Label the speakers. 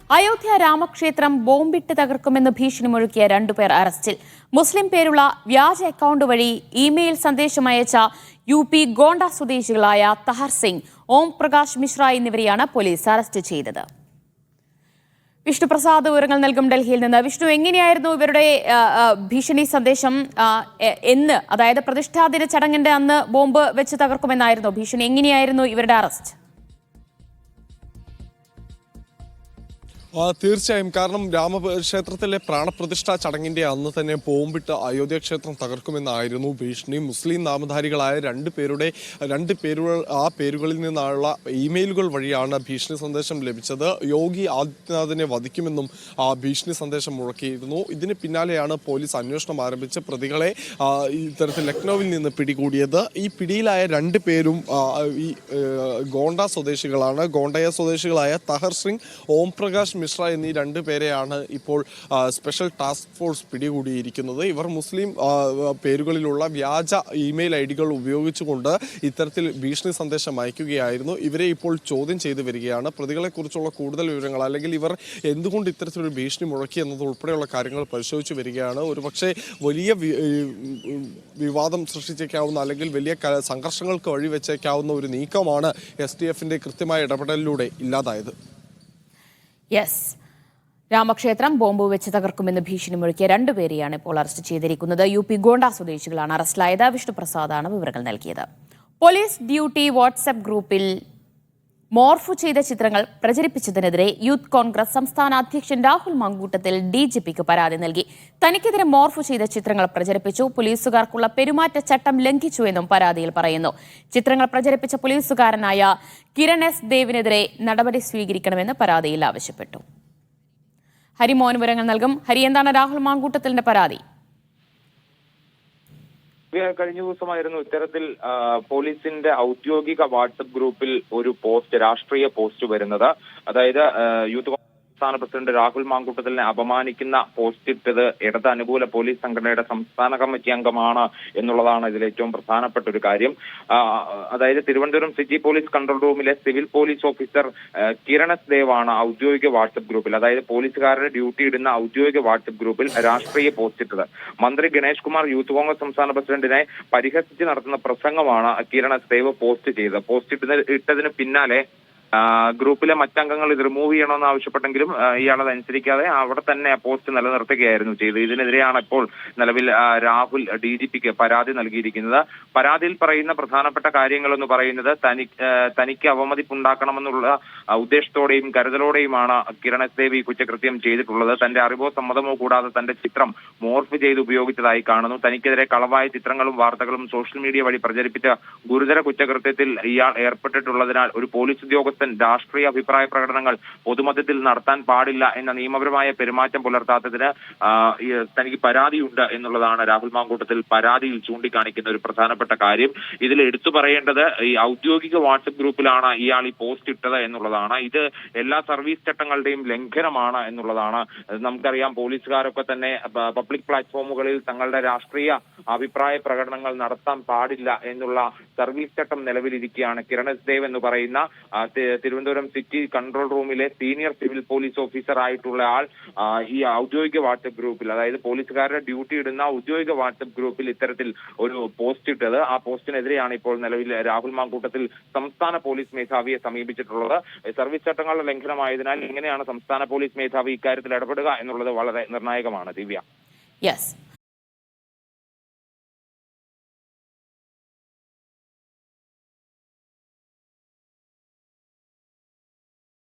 Speaker 1: അയോധ്യ രാമക്ഷേത്രം ബോംബിട്ട് തകർക്കുമെന്ന് ഭീഷണി മുഴക്കിയ 2 പേർ അറസ്റ്റിൽ. മുസ്ലിം പേരുള്ള വ്യാജ അക്കൗണ്ട് വഴി ഇമെയിൽ സന്ദേശം അയച്ച UP ഗോണ്ട സ്വദേശികളായ തഹർ സിംഗ്, ഓം പ്രകാശ് മിശ്ര എന്നിവരെയാണ് പോലീസ് അറസ്റ്റ് ചെയ്തത്. വിഷ്ണു പ്രസാദ് വിവരങ്ങൾ നൽകും ഡൽഹിയിൽ നിന്ന്. വിഷ്ണു, എങ്ങനെയായിരുന്നു ഇവരുടെ ഭീഷണി സന്ദേശം? അതായത് പ്രതിഷ്ഠാ ദിന ചടങ്ങിന്റെ അന്ന് ബോംബ് വെച്ച് തകർക്കുമെന്നായിരുന്നു ഭീഷണി. എങ്ങനെയായിരുന്നു ഇവരുടെ അറസ്റ്റ്?
Speaker 2: തീർച്ചയായും. കാരണം രാമക്ഷേത്രത്തിലെ പ്രാണപ്രതിഷ്ഠാ ചടങ്ങിന്റെ അന്ന് തന്നെ ബോംബിട്ട് അയോധ്യ ക്ഷേത്രം തകർക്കുമെന്നായിരുന്നു ഭീഷണി. മുസ്ലിം നാമധാരികളായ രണ്ട് പേരുകൾ ആ പേരുകളിൽ നിന്നുള്ള ഇമെയിലുകൾ വഴിയാണ് ഭീഷണി സന്ദേശം ലഭിച്ചത്. യോഗി ആദിത്യനാഥിനെ വധിക്കുമെന്നും ഭീഷണി സന്ദേശം മുഴക്കിയിരുന്നു. ഇതിന് പിന്നാലെയാണ് പോലീസ് അന്വേഷണം ആരംഭിച്ച് പ്രതികളെ ഇത്തരത്തിൽ ലക്നൌവിൽ നിന്ന് പിടികൂടിയത്. ഈ പിടിയിലായ 2 പേരും ഈ ഗോണ്ട സ്വദേശികളായ തഹർ സിംഗ്, ഓം പ്രകാശ് മിശ്ര എന്നീ 2 പേരെയാണ് ഇപ്പോൾ സ്പെഷ്യൽ ടാസ്ക് ഫോഴ്സ് പിടികൂടിയിരിക്കുന്നത്. ഇവർ മുസ്ലിം പേരുകളിലുള്ള വ്യാജ ഇമെയിൽ ഐഡികൾ ഉപയോഗിച്ചുകൊണ്ട് ഇത്തരത്തിൽ ഭീഷണി സന്ദേശം അയക്കുകയായിരുന്നു. ഇവരെ ഇപ്പോൾ ചോദ്യം ചെയ്തു വരികയാണ്. പ്രതികളെക്കുറിച്ചുള്ള കൂടുതൽ വിവരങ്ങൾ, അല്ലെങ്കിൽ ഇവർ എന്തുകൊണ്ട് ഇത്തരത്തിലൊരു ഭീഷണി മുഴക്കി എന്നത് ഉൾപ്പെടെയുള്ള കാര്യങ്ങൾ പരിശോധിച്ചു വരികയാണ്. ഒരുപക്ഷെ വലിയ വിവാദം സൃഷ്ടിച്ചേക്കാവുന്ന, അല്ലെങ്കിൽ വലിയ സംഘർഷങ്ങൾക്ക് വഴിവെച്ചേക്കാവുന്ന ഒരു നീക്കമാണ് STFന്റെ കൃത്യമായ ഇടപെടലിലൂടെ ഇല്ലാതായത്.
Speaker 1: രാമക്ഷേത്രം ബോംബ് വെച്ച് തകർക്കുമെന്ന് ഭീഷണി മുഴക്കിയ 2 പേരെയാണ് ഇപ്പോൾ അറസ്റ്റ് ചെയ്തിരിക്കുന്നത്. UP ഗോണ്ട സ്വദേശികളാണ് അറസ്റ്റിലായത്. വിഷ്ണു പ്രസാദാണ് വിവരങ്ങൾ നൽകിയത്. പോലീസ് ഡ്യൂട്ടി വാട്സ്ആപ്പ് ഗ്രൂപ്പിൽ മോർഫ് ചെയ്ത ചിത്രങ്ങൾ പ്രചരിപ്പിച്ചതിനെതിരെ യൂത്ത് കോൺഗ്രസ് സംസ്ഥാന അധ്യക്ഷൻ രാഹുൽ മാങ്കൂട്ടത്തിൽ DGPക്ക് പരാതി നൽകി. തനിക്കെതിരെ മോർഫ് ചെയ്ത ചിത്രങ്ങൾ പ്രചരിപ്പിച്ചു, പോലീസുകാർക്കുള്ള പെരുമാറ്റച്ചട്ടം ലംഘിച്ചു എന്നും പരാതിയിൽ പറയുന്നു. ചിത്രങ്ങൾ പ്രചരിപ്പിച്ച പോലീസുകാരനായ കിരൺ S. ദേവിനെതിരെ നടപടി സ്വീകരിക്കണമെന്ന് പരാതിയിൽ ആവശ്യപ്പെട്ടു. ഹരിമോഹൻ വിവരങ്ങൾ നൽകും. ഹരി, എന്താണ് രാഹുൽ മാങ്കൂട്ടത്തിന്റെ പരാതി?
Speaker 3: കഴിഞ്ഞ ദിവസമായിരുന്നു ഇത്തരത്തിൽ പോലീസിന്റെ ഔദ്യോഗിക വാട്സപ്പ് ഗ്രൂപ്പിൽ ഒരു രാഷ്ട്രീയ പോസ്റ്റ് വരുന്നത്. അതായത് യൂത്ത് സംസ്ഥാന പ്രസിഡന്റ് രാഹുൽ മാങ്കൂട്ടത്തിലിനെ അപമാനിക്കുന്ന പോസ്റ്റ് ഇട്ടത് ഇടത് അനുകൂല പോലീസ് സംഘടനയുടെ സംസ്ഥാന കമ്മിറ്റി അംഗമാണ് എന്നുള്ളതാണ് ഇതിൽ ഏറ്റവും പ്രധാനപ്പെട്ട ഒരു കാര്യം. അതായത് തിരുവനന്തപുരം സിറ്റി പോലീസ് കൺട്രോൾ റൂമിലെ civil police officer Kiran S. ദേവാണ് ഔദ്യോഗിക വാട്സപ്പ് ഗ്രൂപ്പിൽ, അതായത് പോലീസുകാരുടെ ഡ്യൂട്ടി ഇടുന്ന ഔദ്യോഗിക വാട്സപ്പ് ഗ്രൂപ്പിൽ രാഷ്ട്രീയ പോസ്റ്റ് ഇട്ടത്. മന്ത്രി ഗണേഷ് കുമാർ യൂത്ത് കോൺഗ്രസ് സംസ്ഥാന പ്രസിഡന്റിനെ പരിഹസിച്ച് നടത്തുന്ന പ്രസംഗമാണ് കിരൺ S. ദേവ് പോസ്റ്റ് ചെയ്തത്. പോസ്റ്റ് ഇട്ടതിന് പിന്നാലെ ഗ്രൂപ്പിലെ മറ്റംഗങ്ങൾ ഇത് റിമൂവ് ചെയ്യണമെന്ന് ആവശ്യപ്പെട്ടെങ്കിലും ഇയാളത് അനുസരിക്കാതെ അവിടെ തന്നെ പോസ്റ്റ് നിലനിർത്തുകയായിരുന്നു ചെയ്തത്. ഇതിനെതിരെയാണ് ഇപ്പോൾ നിലവിൽ രാഹുൽ DGPക്ക് പരാതി നൽകിയിരിക്കുന്നത്. പരാതിയിൽ പറയുന്ന പ്രധാനപ്പെട്ട കാര്യങ്ങളെന്ന് പറയുന്നത് തനിക്ക് അവമതിപ്പുണ്ടാക്കണമെന്നുള്ള ഉദ്ദേശത്തോടെയും കരുതലോടെയുമാണ് കിരൺ S. ദേവ് ഈ കുറ്റകൃത്യം ചെയ്തിട്ടുള്ളത്. തന്റെ അറിവോ സമ്മതമോ കൂടാതെ തന്റെ ചിത്രം മോർഫ് ചെയ്ത് ഉപയോഗിച്ചതായി കാണുന്നു. തനിക്കെതിരെ കളവായ ചിത്രങ്ങളും വാർത്തകളും സോഷ്യൽ മീഡിയ വഴി പ്രചരിപ്പിച്ച ഗുരുതര കുറ്റകൃത്യത്തിൽ ഇയാൾ ഏർപ്പെട്ടിട്ടുള്ളതിനാൽ ഒരു പോലീസ് ഉദ്യോഗസ്ഥൻ രാഷ്ട്രീയ അഭിപ്രായ പ്രകടനങ്ങൾ പൊതുമധ്യത്തിൽ നടത്താൻ പാടില്ല എന്ന നിയമപരമായ പെരുമാറ്റം പുലർത്താത്തതിന് തനിക്ക് പരാതിയുണ്ട് എന്നുള്ളതാണ് രാഹുൽ മാങ്കൂട്ടത്തിൽ പരാതിയിൽ ചൂണ്ടിക്കാണിക്കുന്ന ഒരു പ്രധാനപ്പെട്ട കാര്യം. ഇതിൽ എടുത്തു പറയേണ്ടത് ഈ ഔദ്യോഗിക വാട്സപ്പ് ഗ്രൂപ്പിലാണ് ഇയാൾ ഈ പോസ്റ്റ് ഇട്ടത് എന്നുള്ളതാണ്. ഇത് എല്ലാ സർവീസ് ചട്ടങ്ങളുടെയും ലംഘനമാണ് എന്നുള്ളതാണ്. നമുക്കറിയാം, പോലീസുകാരൊക്കെ തന്നെ പബ്ലിക് പ്ലാറ്റ്ഫോമുകളിൽ തങ്ങളുടെ രാഷ്ട്രീയ അഭിപ്രായ പ്രകടനങ്ങൾ നടത്താൻ പാടില്ല എന്നുള്ള സർവീസ് ചട്ടം നിലവിലിരിക്കുകയാണ്. കിരൺ S. ദേവ് എന്ന് പറയുന്ന തിരുവനന്തപുരം സിറ്റി കൺട്രോൾ റൂമിലെ സീനിയർ സിവിൽ പോലീസ് ഓഫീസർ ആയിട്ടുള്ള ആൾ ഈ ഔദ്യോഗിക വാട്സപ്പ് ഗ്രൂപ്പിൽ, അതായത് പോലീസുകാരുടെ ഡ്യൂട്ടി ഇടുന്ന ഔദ്യോഗിക വാട്സപ്പ് ഗ്രൂപ്പിൽ ഇത്തരത്തിൽ ഒരു പോസ്റ്റ് ഇട്ടത്. ആ പോസ്റ്റിനെതിരെയാണ് ഇപ്പോൾ നിലവിൽ രാഹുൽ മാങ്കൂട്ടത്തിൽ സംസ്ഥാന പോലീസ് മേധാവിയെ സമീപിച്ചിട്ടുള്ളത്. സർവീസ് ചട്ടങ്ങളുടെ ലംഘനമായതിനാൽ എങ്ങനെയാണ് സംസ്ഥാന പോലീസ് മേധാവി ഇക്കാര്യത്തിൽ ഇടപെടുക എന്നുള്ളത് വളരെ നിർണായകമാണ്. ദിവ്യ.